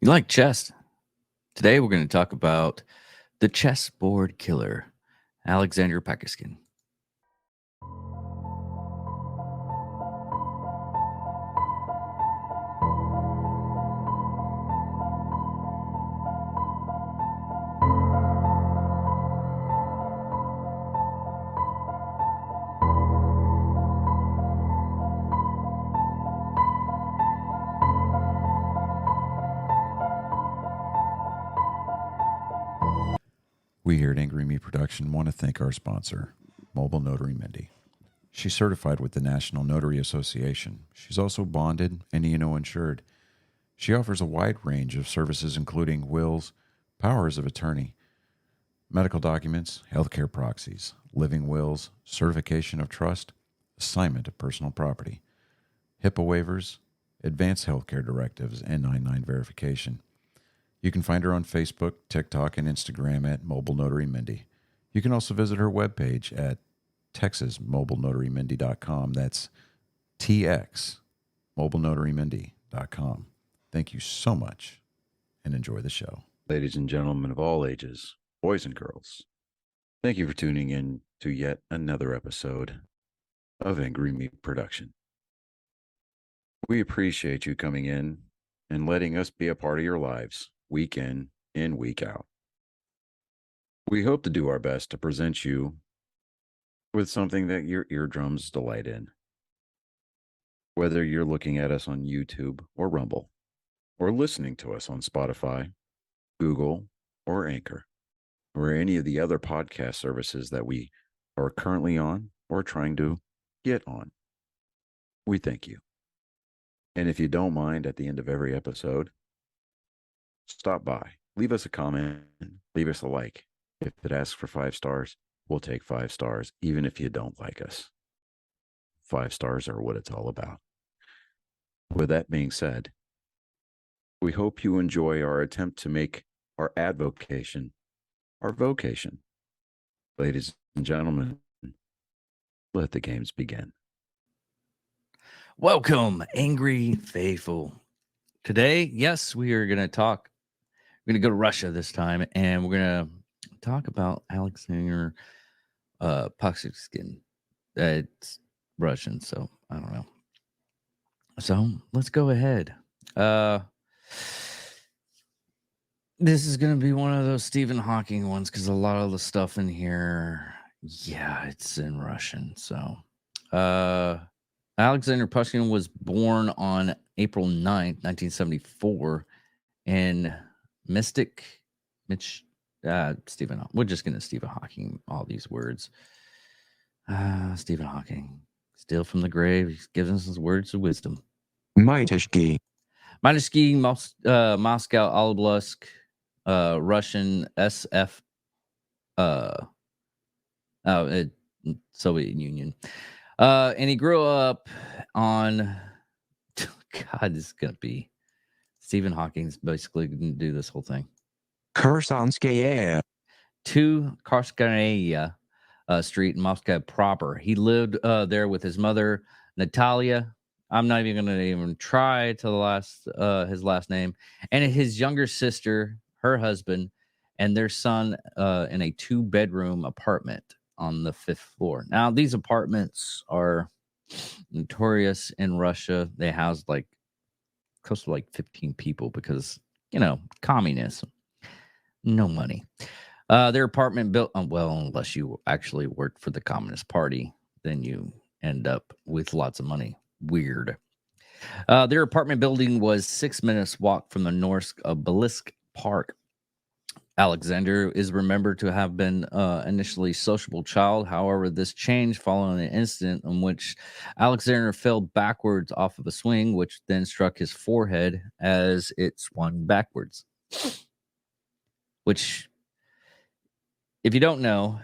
You like chess? Today we're going to talk about the chessboard killer, Alexander Pichushkin. We here at Angry Me Production want to thank our sponsor, Mobile Notary Mindy. She's certified with the National Notary Association. She's also bonded and E&O insured. She offers a wide range of services including wills, powers of attorney, medical documents, healthcare proxies, living wills, certification of trust, assignment of personal property, HIPAA waivers, advanced healthcare directives, and 99 verification. You can find her on Facebook, TikTok, and Instagram at Mobile Notary Mindy. You can also visit her webpage at texasmobilenotarymindy.com. That's TX, mobilenotarymindy.com. Thank you so much and enjoy the show. Ladies and gentlemen of all ages, boys and girls, thank you for tuning in to yet another episode of Angry Me Production. We appreciate you coming in and letting us be a part of your lives, week in and week out. We hope to do our best to present you with something that your eardrums delight in. Whether you're looking at us on YouTube or Rumble, or listening to us on Spotify, Google, or Anchor, or any of the other podcast services that we are currently on or trying to get on, we thank you. And if you don't mind, at the end of every episode, stop by, leave us a comment, leave us a like. If it asks for 5 stars, we'll take 5 stars, even if you don't like us. 5 stars are what it's all about. With that being said, we hope you enjoy our attempt to make our advocation our vocation. Ladies and gentlemen, let the games begin. Welcome, Angry Faithful. Today, yes, we are going to talk. We're going to go to Russia this time, and we're going to talk about Alexander Pichushkin. It's Russian, so I don't know. So let's go ahead. This is going to be one of those Stephen Hawking ones because a lot of the stuff in here, yeah, it's in Russian. So Alexander Pichushkin was born on April 9th, 1974 in Mystic, Stephen. We're just going to Stephen Hawking all these words. Stephen Hawking, still from the grave. He's giving us his words of wisdom. Pichushkin. Moscow Oblast, Russian SF, Soviet Union. And he grew up on, God, this is going to be, Stephen Hawking's basically going to do this whole thing. Khersanskaya. 2 Karskaya Street in Moscow proper. He lived there with his mother, Natalia. I'm not even going to even try to his last name. And his younger sister, her husband, and their son in a 2-bedroom apartment on the 5th floor. Now, these apartments are notorious in Russia. They house like close to like 15 people because, communism, no money. Their apartment built, unless you actually worked for the Communist Party, then you end up with lots of money. Weird. Their apartment building was 6 minutes walk from the Norsk Obelisk Park. Alexander is remembered to have been initially a sociable child. However, this changed following an incident in which Alexander fell backwards off of a swing, which then struck his forehead as it swung backwards. Which, if you don't know,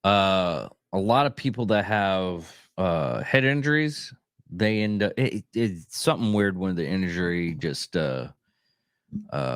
a lot of people that have head injuries, they end up it's something weird when the injury just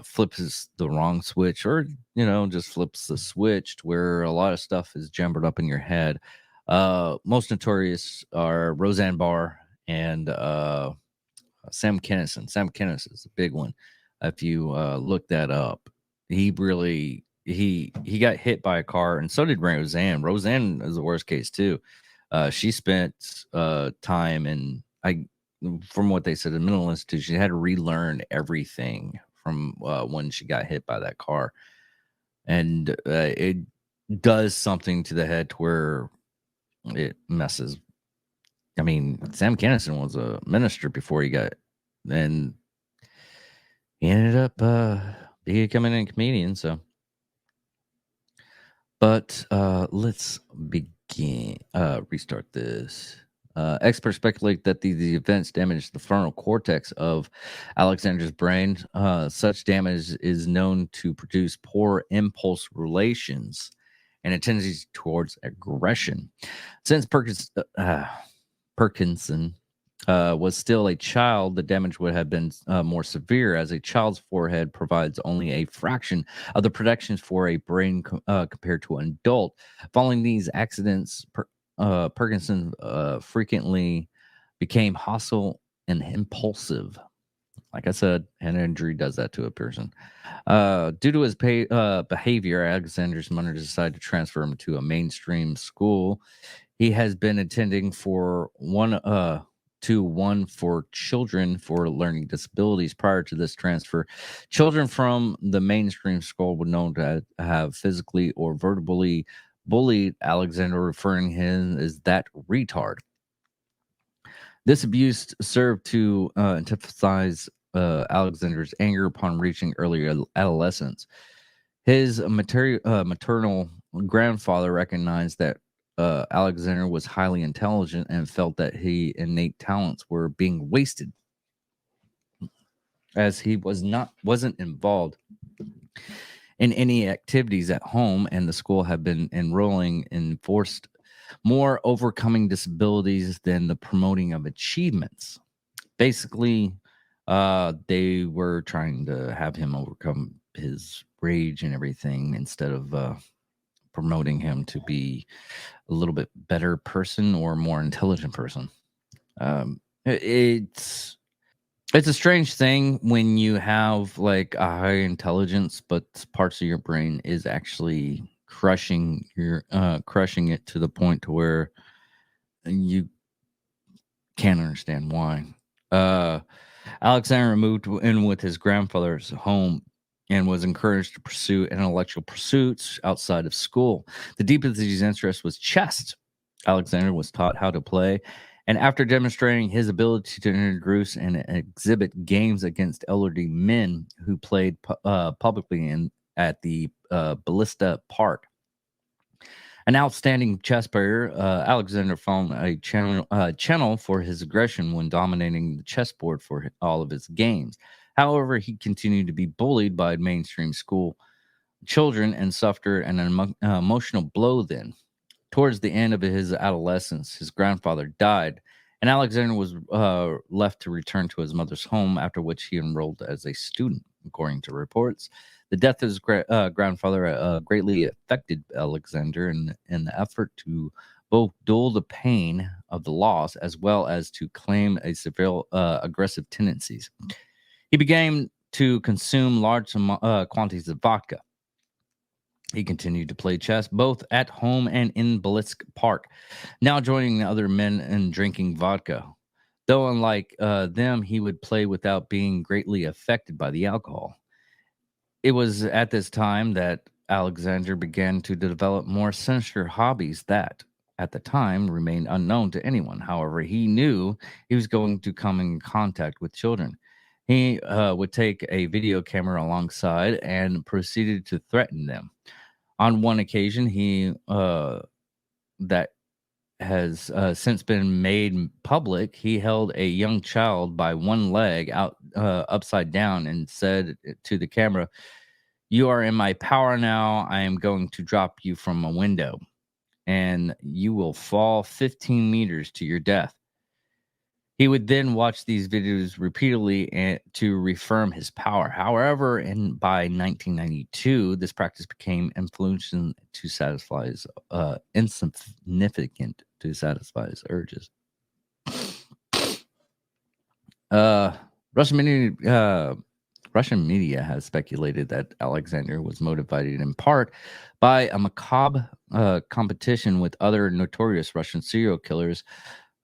flips the wrong switch, or just flips the switch to where a lot of stuff is jumbled up in your head. Most notorious are Roseanne Barr and Sam Kinison. Sam Kinison is a big one. If you look that up, he really he got hit by a car, and so did Roseanne. Roseanne is the worst case too. She spent time in from what they said, in mental institution. She had to relearn everything from when she got hit by that car, and it does something to the head to where it messes. I mean, Sam Kinison was a minister before he got, and he ended up becoming a comedian. So, but let's begin. Restart this. Experts speculate that the events damaged the frontal cortex of Alexander's brain. Such damage is known to produce poor impulse relations and a tendency towards aggression. Since Perkinson was still a child, the damage would have been more severe, as a child's forehead provides only a fraction of the protections for a brain compared to an adult. Following these accidents, Perkinson frequently became hostile and impulsive. Like I said, an injury does that to a person. Due to his behavior, Alexander's mother decided to transfer him to a mainstream school. He has been attending for one for children for learning disabilities. Prior to this transfer, children from the mainstream school were known to have physically or verbally bullied Alexander, referring him as that retard. This abuse served to intensify Alexander's anger upon reaching early adolescence. His maternal grandfather recognized that Alexander was highly intelligent and felt that his innate talents were being wasted, as he wasn't involved in any activities at home, and the school had been enrolling in forced more overcoming disabilities than the promoting of achievements. Basically, they were trying to have him overcome his rage and everything instead of promoting him to be a little bit better person or more intelligent person. It's a strange thing when you have like a high intelligence, but parts of your brain is actually crushing it to the point to where you can't understand why. Alexander moved in with his grandfather's home and was encouraged to pursue intellectual pursuits outside of school. The deepest of these interests was chess. Alexander was taught how to play, and after demonstrating his ability to introduce and exhibit games against elderly men who played publicly at the Ballista Park, an outstanding chess player, Alexander found a channel for his aggression when dominating the chessboard for all of his games. However, he continued to be bullied by mainstream school children and suffered an emotional blow then. Towards the end of his adolescence, his grandfather died, and Alexander was left to return to his mother's home, after which he enrolled as a student. According to reports, the death of his grandfather greatly affected Alexander in the effort to both dull the pain of the loss as well as to claim a severe aggressive tendencies. He began to consume large quantities of vodka. He continued to play chess both at home and in Ballista Park, now joining the other men in drinking vodka. Though unlike them, he would play without being greatly affected by the alcohol. It was at this time that Alexander began to develop more sinister hobbies that, at the time, remained unknown to anyone. However, he knew he was going to come in contact with children. He would take a video camera alongside and proceeded to threaten them. On one occasion, he that has since been made public, he held a young child by one leg out upside down and said to the camera, "You are in my power now. I am going to drop you from a window, and you will fall 15 meters to your death." He would then watch these videos repeatedly to reaffirm his power. However, by 1992, this practice became influential to satisfy his insignificant to satisfy his urges. Russian media has speculated that Alexander was motivated in part by a macabre competition with other notorious Russian serial killers,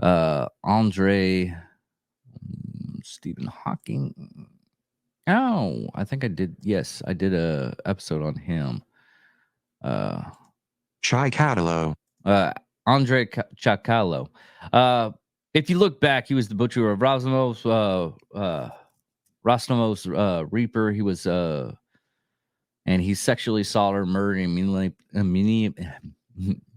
Andrei Stephen Hawking. Oh, I think I did. Yes, I did a episode on him. Chikatilo. Andrei Chakalo. If you look back, he was the butcher of Rostomov's Reaper. He was, and he sexually assaulted, murdered, and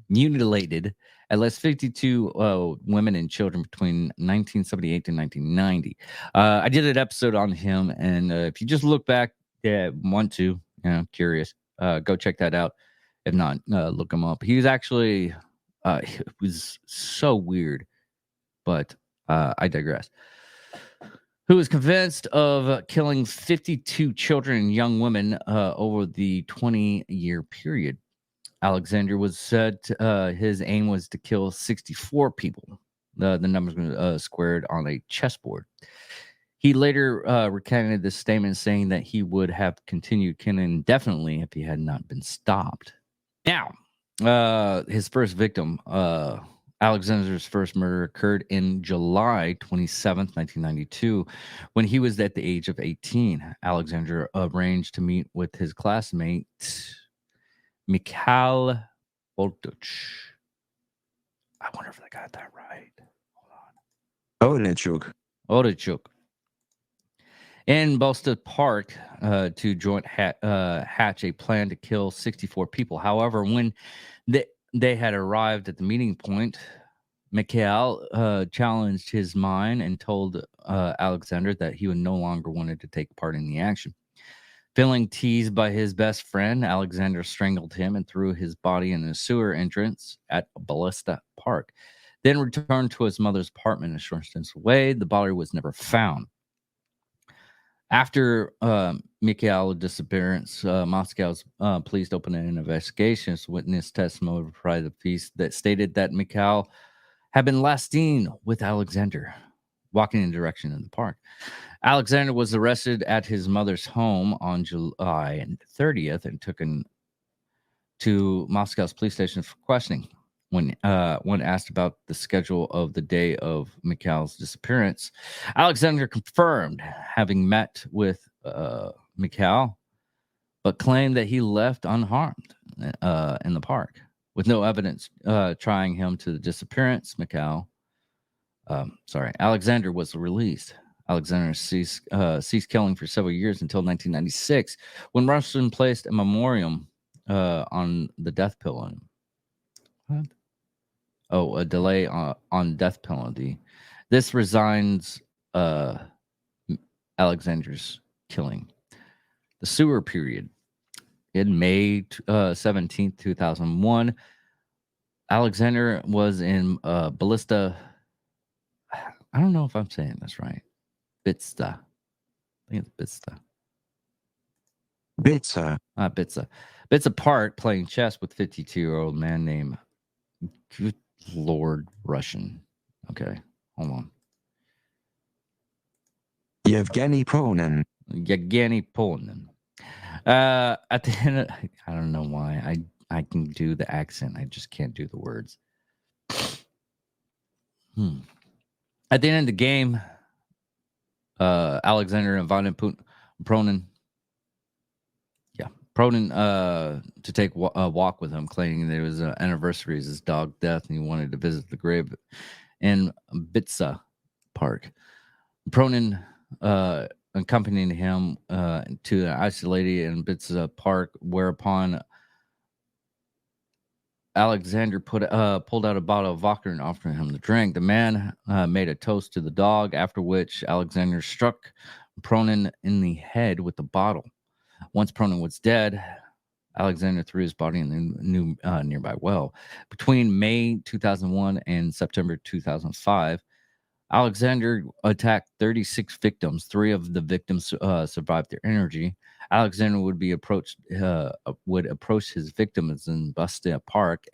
mutilated at least 52 women and children between 1978 and 1990. I did an episode on him, and if you just look back, curious, go check that out. If not, look him up. He was actually, it was so weird, but I digress. Who was convinced of killing 52 children and young women over the 20-year period. Alexander was said his aim was to kill 64 people. The numbers were squared on a chessboard. He later recanted this statement, saying that he would have continued killing indefinitely if he had not been stopped. Now, his first victim, Alexander's first murder occurred in July 27th, 1992, when he was at the age of 18. Alexander arranged to meet with his classmate, Mikhail Oltuch. I wonder if I got that right. Hold on. Oltuch. In Bolstead Park to joint hatch a plan to kill 64 people. However, when they had arrived at the meeting point, Mikhail challenged his mind and told Alexander that he would no longer wanted to take part in the action. Feeling teased by his best friend, Alexander strangled him and threw his body in a sewer entrance at Bolstead Park. Then returned to his mother's apartment a short distance away. The body was never found. After Mikhail's disappearance, Moscow's police opened an investigation. Witness testimony provided the piece that stated that Mikhail had been last seen with Alexander walking in the direction of the park. Alexander was arrested at his mother's home on July 30th and taken to Moscow's police station for questioning. When asked about the schedule of the day of Mikhail's disappearance, Alexander confirmed having met with Mikhail, but claimed that he left unharmed in the park. With no evidence trying him to the disappearance, Alexander was released. Alexander ceased killing for several years until 1996, when Russian placed a memorial on the death penalty. What? Oh, a delay on death penalty. This resigns Alexander's killing. The sewer period. In May 17th, 2001, Alexander was in Ballista. I don't know if I'm saying this right. Bitsa. I think it's Bitsa. Bitsa. Bitsa Park playing chess with 52-year-old man named Good Lord Russian. Okay, hold on. Yevgeny Pronin. At the end, I don't know why I can do the accent. I just can't do the words. At the end of the game, Alexander invited Pronin to take a walk with him, claiming that it was an anniversary of his dog's death and he wanted to visit the grave in Bitsa Park. Pronin accompanied him to an isolated in Bitsa Park, whereupon Alexander pulled out a bottle of vodka and offered him the drink. The man made a toast to the dog, after which Alexander struck Pronin in the head with the bottle. Once Pronin was dead, Alexander threw his body in the nearby well. Between May 2001 and September 2005, Alexander attacked 36 victims. 3 of the victims survived their injury. Alexander would approach his victims in Bustia Park.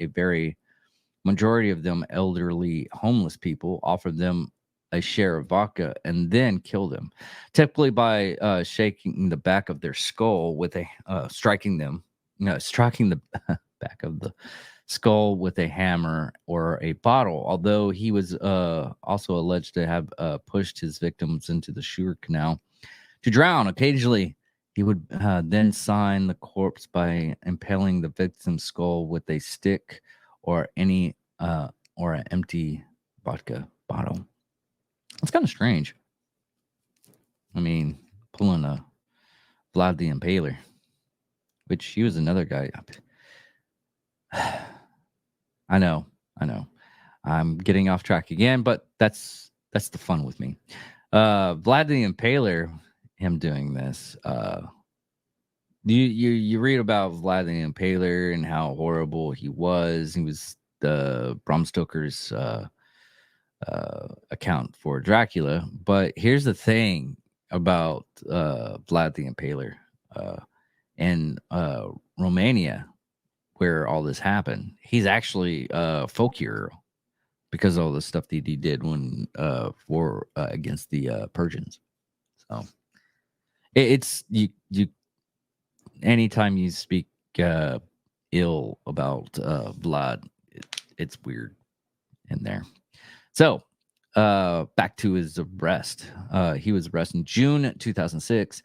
Majority of them elderly, homeless people, offered them a share of vodka and then killed him, typically by shaking the back of their skull with a striking the back of the skull with a hammer or a bottle. Although he was also alleged to have pushed his victims into the Suez Canal to drown. Occasionally, he would then sign the corpse by impaling the victim's skull with a stick or or an empty vodka bottle. It's kind of strange. I mean, pulling a Vlad the Impaler, which he was another guy. I know. I'm getting off track again, but that's the fun with me. Vlad the Impaler, him doing this. You read about Vlad the Impaler and how horrible he was. He was the Bram Stoker's account for Dracula. But here's the thing about Vlad the Impaler in Romania, where all this happened. He's actually a folk hero because of all the stuff that he did when for against the Persians. So it's you. Anytime you speak ill about Vlad, it's weird in there. So back to his arrest. He was arrested in June 2006.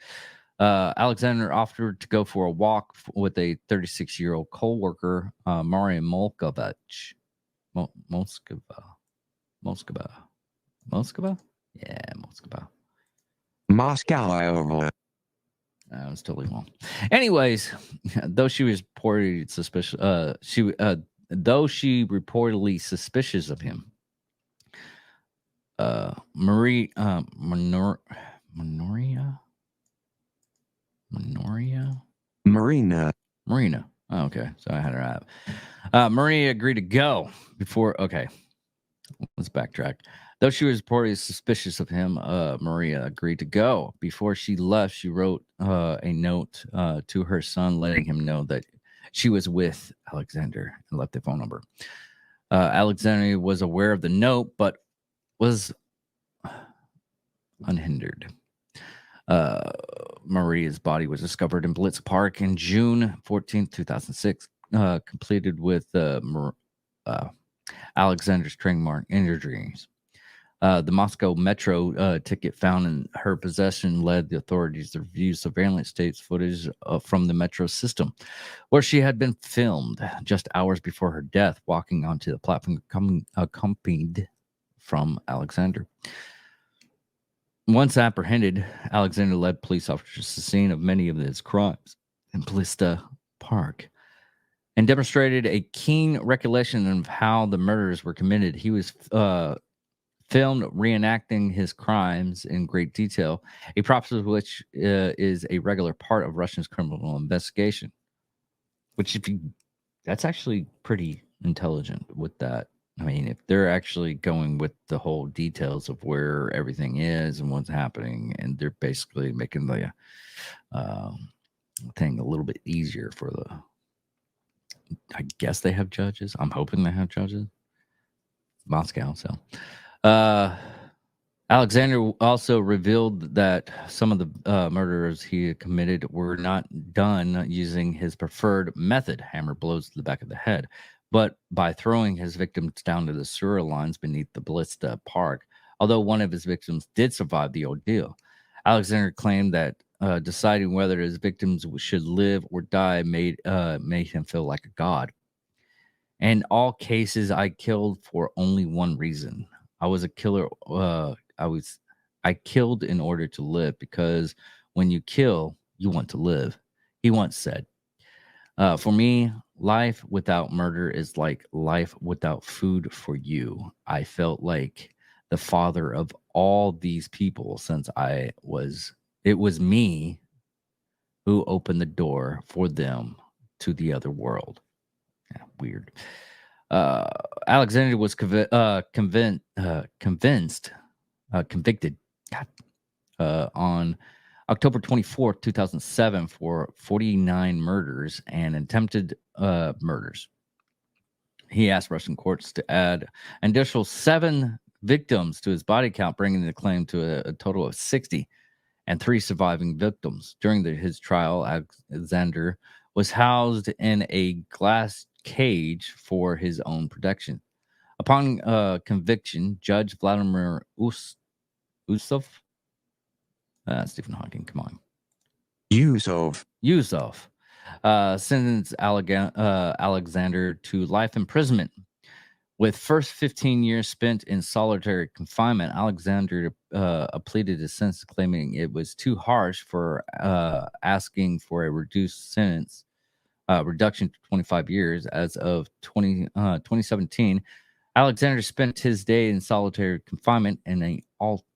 Alexander offered to go for a walk with a 36-year-old co-worker, Maria Moskova. Yeah, Moskova. Moscow. I was totally wrong. Anyways, though she was reportedly suspicious, though she reportedly suspicious of him, Marina. Oh, okay, so I had her out. Maria agreed to go before. Okay, let's backtrack. Though she was reportedly suspicious of him, Maria agreed to go. Before she left, she wrote a note to her son, letting him know that she was with Alexander and left the phone number. Alexander was aware of the note, but was unhindered. Maria's body was discovered in Blitz Park in June 14th, 2006, completed with Alexander's trademark injuries. The Moscow Metro ticket found in her possession led the authorities to review surveillance tapes footage from the Metro system, where she had been filmed just hours before her death, walking onto the platform accompanied from Alexander. Once apprehended, Alexander led police officers to the scene of many of his crimes in Blista Park and demonstrated a keen recollection of how the murders were committed. He was filmed reenacting his crimes in great detail, a process which is a regular part of Russia's criminal investigation. Which, that's actually pretty intelligent with that. I mean, if they're actually going with the whole details of where everything is and what's happening, and they're basically making the thing a little bit easier for I guess they have judges. I'm hoping they have judges. Moscow, so. Alexander also revealed that some of the murders he had committed were not done using his preferred method, hammer blows to the back of the head, but by throwing his victims down to the sewer lines beneath the Blista Park. Although one of his victims did survive the ordeal, Alexander claimed that deciding whether his victims should live or die made him feel like a god. In all cases, I killed for only one reason. I was a killer. I killed in order to live, because when you kill, you want to live, he once said. For me, life without murder is like life without food for you. I felt like the father of all these people, since it was me who opened the door for them to the other world. Yeah, weird. Alexander was convicted on October 24th, 2007 for 49 murders and attempted murders. He asked Russian courts to add an additional 7 victims to his body count, bringing the claim to a total of 60 and 3 surviving victims. During his trial, Alexander was housed in a glass cage for his own protection. Upon conviction, Judge Vladimir Usov, Stephen Hawking, come on. Yusov. Sentenced Alexander to life imprisonment. With first 15 years spent in solitary confinement, Alexander pleaded his sentence, claiming it was too harsh for asking for a reduced sentence, reduction to 25 years. As of 2017, Alexander spent his day in solitary confinement in an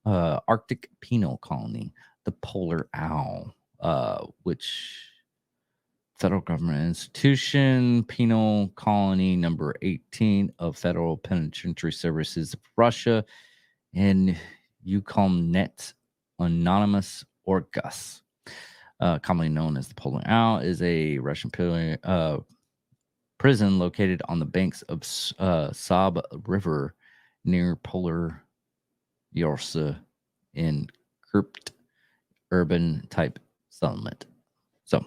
Arctic penal colony, the Polar Owl, which federal government institution, penal colony number 18 of Federal Penitentiary Services of Russia, and Ukomnet Anonymous Orgus, commonly known as the Polar Owl, is a Russian prison located on the banks of Sab River near Polar Yorsa in Krupt urban type settlement. So,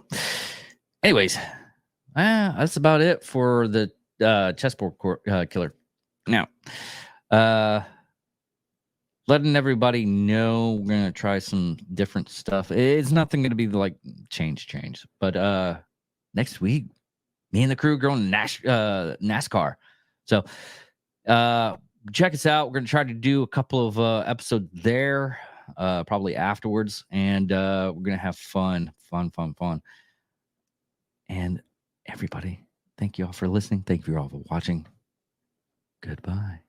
anyways, that's about it for the chessboard killer. Now, letting everybody know we're gonna try some different stuff. It's nothing gonna be like change, but next week, me and the crew going NASCAR. So, check us out. We're gonna try to do a couple of episodes there, probably afterwards, and we're gonna have fun. And everybody, thank you all for listening. Thank you all for watching. Goodbye.